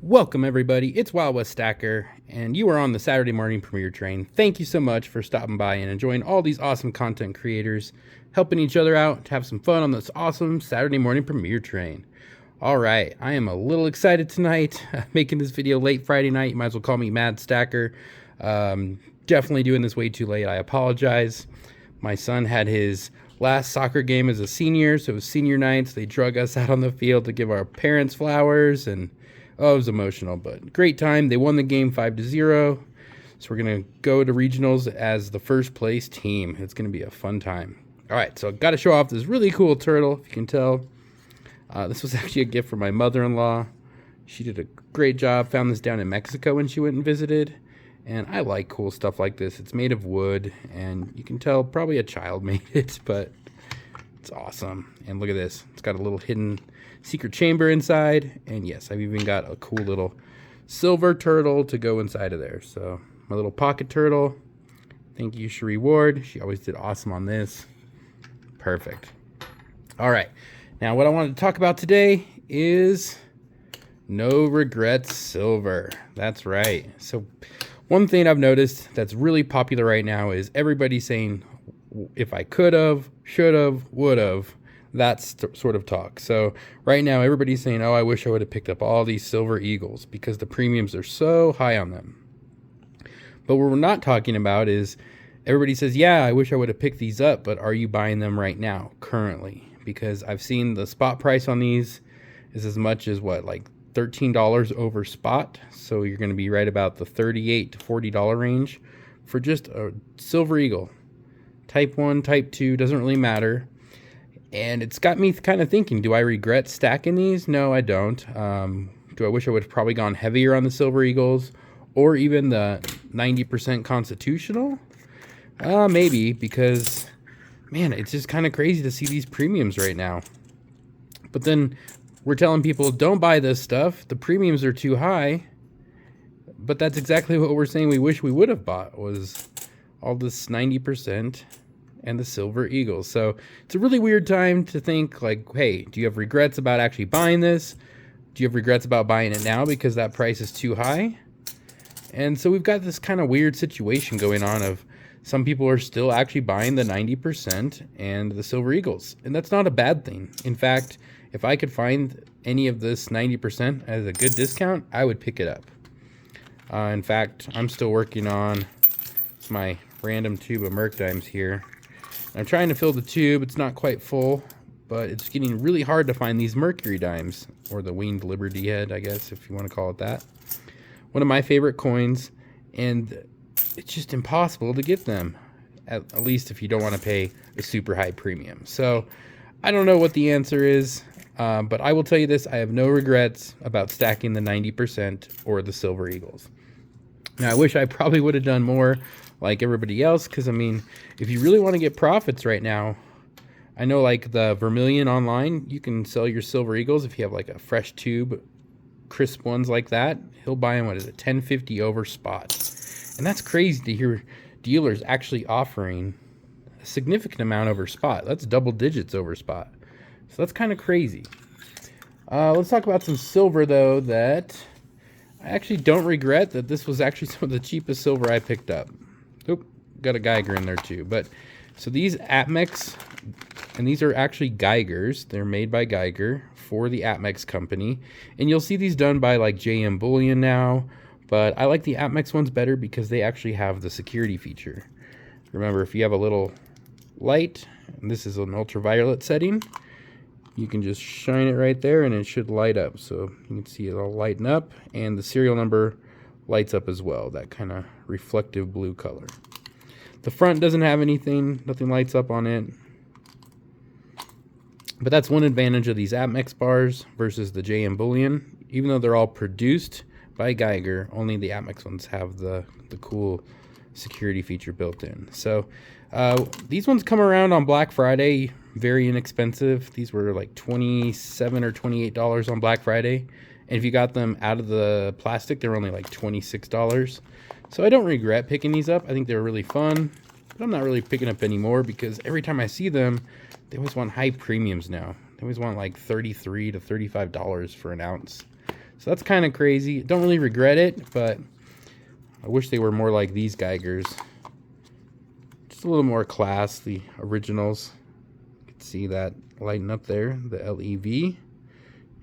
Welcome everybody, it's WildWest Stacker, and you are on the Saturday morning premiere train. Thank you so much for stopping by and enjoying all these awesome content creators, helping each other out to have some fun on this awesome Saturday morning premiere train. Alright, I am a little excited tonight, making this video late Friday night. You might as well call me Mad Stacker. Definitely doing this way too late, I apologize. My son had his last soccer game as a senior, so it was senior night, so they drug us out on the field to give our parents flowers, and oh, it was emotional, but great time. They won the game 5-0. So we're going to go to regionals as the first place team. It's going to be a fun time. All right, so I've got to show off this really cool turtle, if you can tell. This was actually a gift from my mother-in-law. She did a great job. Found this down in Mexico when she went and visited. And I like cool stuff like this. It's made of wood, and you can tell probably a child made it, but it's awesome. And look at this. It's got a little hidden secret chamber inside, and yes, I've even got a cool little silver turtle to go inside of there. So my little pocket turtle, thank you Cherie Ward, she always did awesome on this. Perfect. All right, now what I wanted to talk about today is No Regrets Silver. That's right. So one thing I've noticed that's really popular right now is everybody saying, if I could have, should have, would have. That's sort of talk. So right now everybody's saying, oh, I wish I would have picked up all these silver eagles because the premiums are so high on them. But what we're not talking about is everybody says, yeah, I wish I would have picked these up, but are you buying them right now, currently? Because I've seen the spot price on these is as much as what, like $13 over spot. So you're going to be right about the $38 to $40 range for just a silver eagle. Type 1, type 2, doesn't really matter. And it's got me kind of thinking, do I regret stacking these? No, I don't. Do I wish I would have probably gone heavier on the Silver Eagles or even the 90% constitutional? Maybe, because, man, it's just kind of crazy to see these premiums right now. But then we're telling people, don't buy this stuff. The premiums are too high. But that's exactly what we're saying we wish we would have bought, was all this 90% and the Silver Eagles. So it's a really weird time to think like, hey, do you have regrets about actually buying this? Do you have regrets about buying it now because that price is too high? And so we've got this kind of weird situation going on of some people are still actually buying the 90% and the Silver Eagles. And that's not a bad thing. In fact, if I could find any of this 90% as a good discount, I would pick it up. In fact, I'm still working on my random tube of Merc dimes here. I'm trying to fill the tube. It's not quite full, but it's getting really hard to find these Mercury dimes, or the Winged Liberty Head, I guess, if you want to call it that. One of my favorite coins, and it's just impossible to get them, at least if you don't want to pay a super high premium. So I don't know what the answer is, but I will tell you this, I have no regrets about stacking the 90% or the Silver Eagles. Now, I wish I probably would have done more like everybody else, because I mean, if you really want to get profits right now, I know like the Vermilion online, you can sell your Silver Eagles if you have like a fresh tube, crisp ones like that. He'll buy them, what is it, $10.50 over spot. And that's crazy to hear dealers actually offering a significant amount over spot. That's double digits over spot. So that's kind of crazy. Let's talk about some silver though that I actually don't regret. That this was actually some of the cheapest silver I picked up. Oop, got a Geiger in there too. But so these Atmex, and these are actually Geigers. They're made by Geiger for the Atmex company. And you'll see these done by like JM Bullion now. But I like the Atmex ones better because they actually have the security feature. Remember, if you have a little light, and this is an ultraviolet setting, you can just shine it right there and it should light up. So you can see it all lighten up, and the serial number lights up as well, that kind of reflective blue color. The front doesn't have anything, nothing lights up on it. But that's one advantage of these Atmex bars versus the JM Bullion. Even though they're all produced by Geiger, only the Atmex ones have the cool security feature built in. So these ones come around on Black Friday, very inexpensive. These were like $27 or $28 on Black Friday. And if you got them out of the plastic, they're only like $26. So I don't regret picking these up. I think they're really fun, but I'm not really picking up anymore because every time I see them, they always want high premiums now. They always want like $33 to $35 for an ounce. So that's kind of crazy. Don't really regret it, but I wish they were more like these Geigers. Just a little more class, the originals. You can see that lighting up there, the LEV.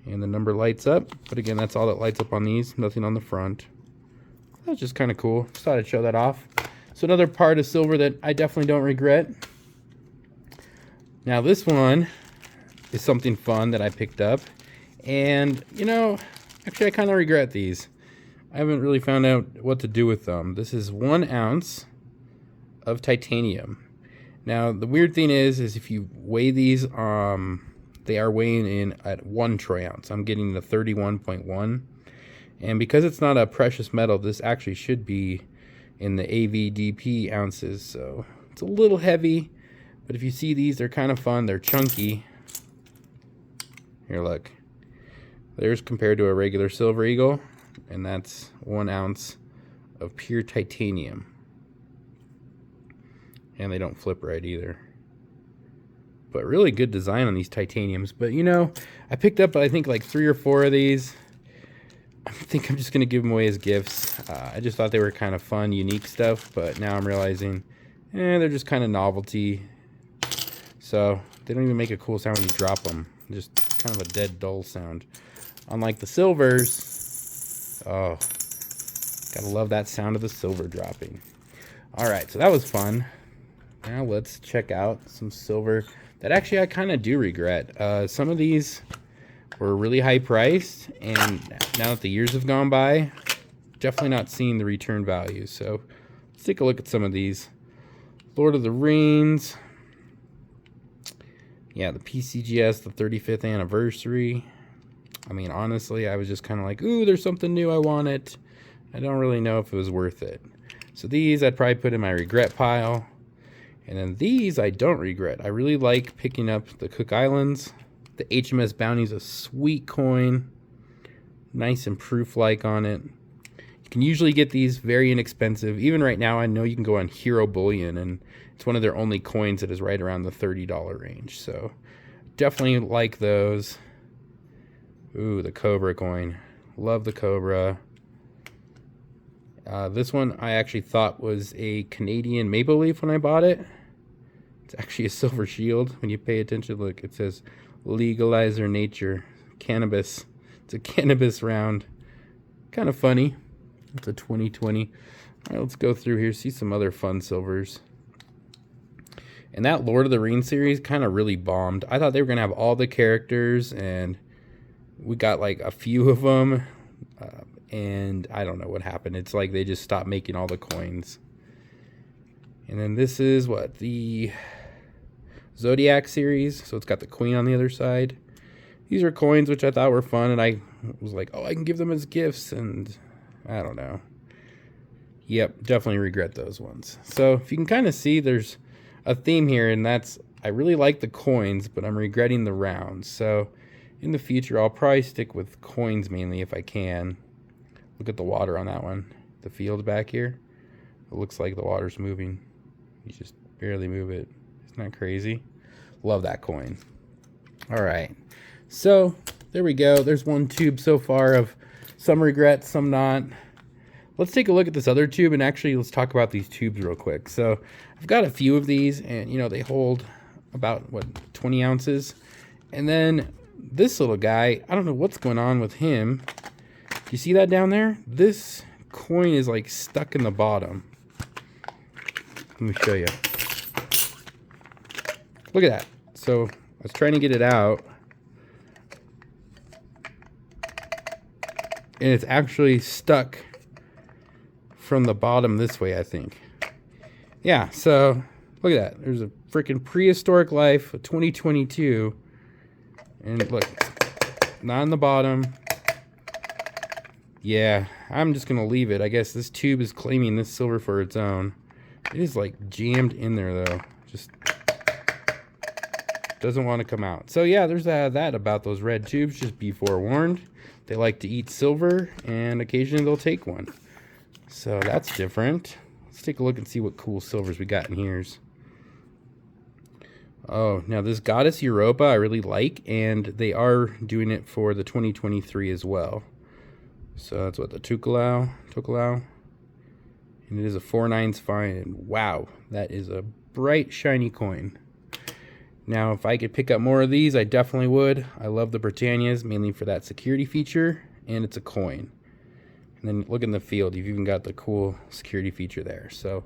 And the number lights up. But again, that's all that lights up on these. Nothing on the front. That's just kind of cool. Just thought I'd show that off. So another part of silver that I definitely don't regret. Now this one is something fun that I picked up. And, you know, actually I kind of regret these. I haven't really found out what to do with them. This is 1 ounce of titanium. Now the weird thing is if you weigh these, they are weighing in at 1 troy ounce. I'm getting the 31.1. And because it's not a precious metal, this actually should be in the AVDP ounces. So it's a little heavy, but if you see these, they're kind of fun. They're chunky. Here, look. There's compared to a regular Silver Eagle, and that's 1 ounce of pure titanium. And they don't flip right either. But really good design on these titaniums. But you know, I picked up I think like 3 or 4 of these. I think I'm just gonna give them away as gifts. I just thought they were kind of fun, unique stuff, but now I'm realizing they're just kind of novelty. So they don't even make a cool sound when you drop them. Just kind of a dead, dull sound. Unlike the silvers, oh, gotta love that sound of the silver dropping. All right, so that was fun. Now let's check out some silver that actually I kind of do regret. Some of these were really high priced, and now that the years have gone by, definitely not seeing the return value. So let's take a look at some of these. Lord of the Rings. Yeah, the PCGS, the 35th anniversary. I mean, honestly, I was just kind of like, ooh, there's something new, I want it. I don't really know if it was worth it. So these I'd probably put in my regret pile. And then these I don't regret. I really like picking up the Cook Islands. The HMS Bounty's a sweet coin. Nice and proof-like on it. You can usually get these very inexpensive. Even right now, I know you can go on Hero Bullion, and it's one of their only coins that is right around the $30 range. So definitely like those. Ooh, the Cobra coin. Love the Cobra. This one I actually thought was a Canadian maple leaf when I bought it. It's actually a silver shield. When you pay attention, look, it says Legalizer Nature Cannabis. It's a cannabis round. Kind of funny. It's a 2020. All right, let's go through here, see some other fun silvers. And that Lord of the Rings series kind of really bombed. I thought they were going to have all the characters, and we got like a few of them. And I don't know what happened. It's like they just stopped making all the coins. And then this is what? The Zodiac series. So it's got the queen on the other side. These are coins which I thought were fun, and I was like, oh, I can give them as gifts, and I don't know. Yep, definitely regret those ones. So if you can kind of see, there's a theme here, and that's I really like the coins, but I'm regretting the rounds. So in the future, I'll probably stick with coins mainly if I can. Look at the water on that one. The field back here. It looks like the water's moving. You just barely move it. Isn't that crazy? Love that coin. All right. So there we go. There's one tube so far of some regrets, some not. Let's take a look at this other tube, and actually let's talk about these tubes real quick. So I've got a few of these, and you know, they hold about, what, 20 ounces. And then this little guy, I don't know what's going on with him. You see that down there? This coin is like stuck in the bottom. Let me show you. Look at that. So I was trying to get it out, and it's actually stuck from the bottom this way, I think. Yeah, so look at that. There's a freaking prehistoric life, a 2022. And look, not in the bottom. Yeah, I'm just gonna leave it. I guess this tube is claiming this silver for its own. It is like jammed in there though. Just doesn't want to come out. So yeah, there's that about those red tubes. Just be forewarned. They like to eat silver, and occasionally they'll take one. So that's different. Let's take a look and see what cool silvers we got in here. Oh, now this Goddess Europa I really like, and they are doing it for the 2023 as well. So that's what the Tokelau. And it is a 4/9 fine. Wow, that is a bright, shiny coin. Now, if I could pick up more of these, I definitely would. I love the Britannias, mainly for that security feature, and it's a coin. And then look in the field, you've even got the cool security feature there. So,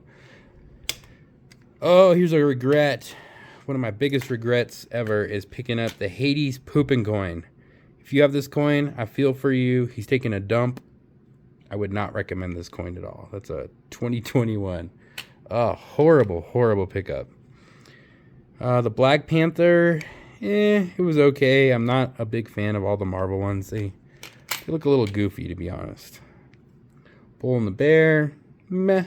oh, here's a regret. One of my biggest regrets ever is picking up the Hades pooping coin. If you have this coin, I feel for you. He's taking a dump. I would not recommend this coin at all. That's a 2021. Oh, horrible, horrible pickup. The Black Panther, it was okay. I'm not a big fan of all the marble ones. They look a little goofy, to be honest. Bull and the Bear, meh.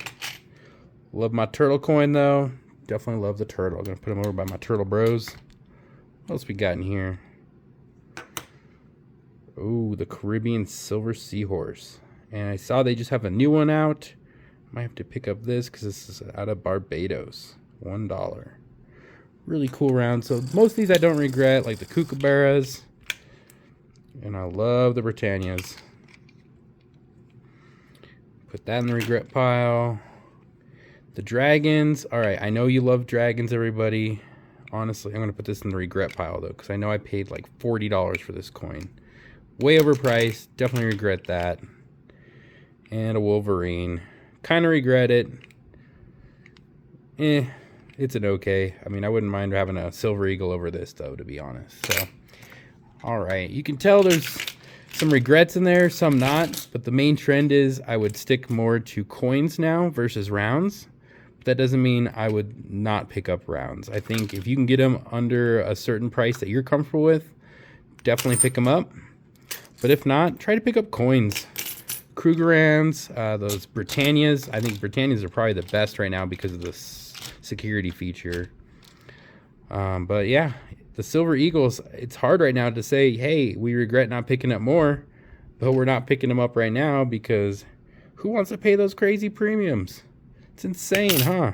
Love my turtle coin, though. Definitely love the turtle. I'm going to put him over by my turtle bros. What else we got in here? Oh, the Caribbean Silver Seahorse. And I saw they just have a new one out. Might have to pick up this because this is out of Barbados. $1. Really cool round. So most of these I don't regret, like the Kookaburras. And I love the Britannias. Put that in the regret pile. The dragons. Alright, I know you love dragons, everybody. Honestly, I'm going to put this in the regret pile, though, because I know I paid like $40 for this coin. Way overpriced. Definitely regret that. And a Wolverine. Kind of regret it. It's an okay. I mean, I wouldn't mind having a Silver Eagle over this, though, to be honest. So, alright. You can tell there's some regrets in there, some not. But the main trend is I would stick more to coins now versus rounds. But that doesn't mean I would not pick up rounds. I think if you can get them under a certain price that you're comfortable with, definitely pick them up. But if not, try to pick up coins. Krugerrands, those Britannias. I think Britannias are probably the best right now because of the security feature. But yeah, the Silver Eagles, it's hard right now to say, hey, we regret not picking up more. But we're not picking them up right now because who wants to pay those crazy premiums? It's insane, huh?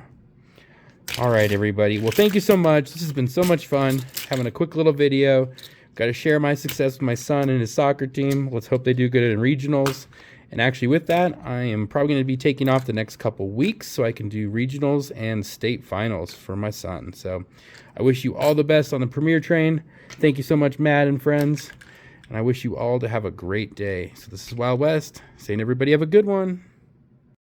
All right, everybody. Well, thank you so much. This has been so much fun having a quick little video. Got to share my success with my son and his soccer team. Let's hope they do good in regionals. And actually with that, I am probably going to be taking off the next couple weeks so I can do regionals and state finals for my son. So I wish you all the best on the Premier Train. Thank you so much, Matt and friends. And I wish you all to have a great day. So this is Wild West saying everybody have a good one.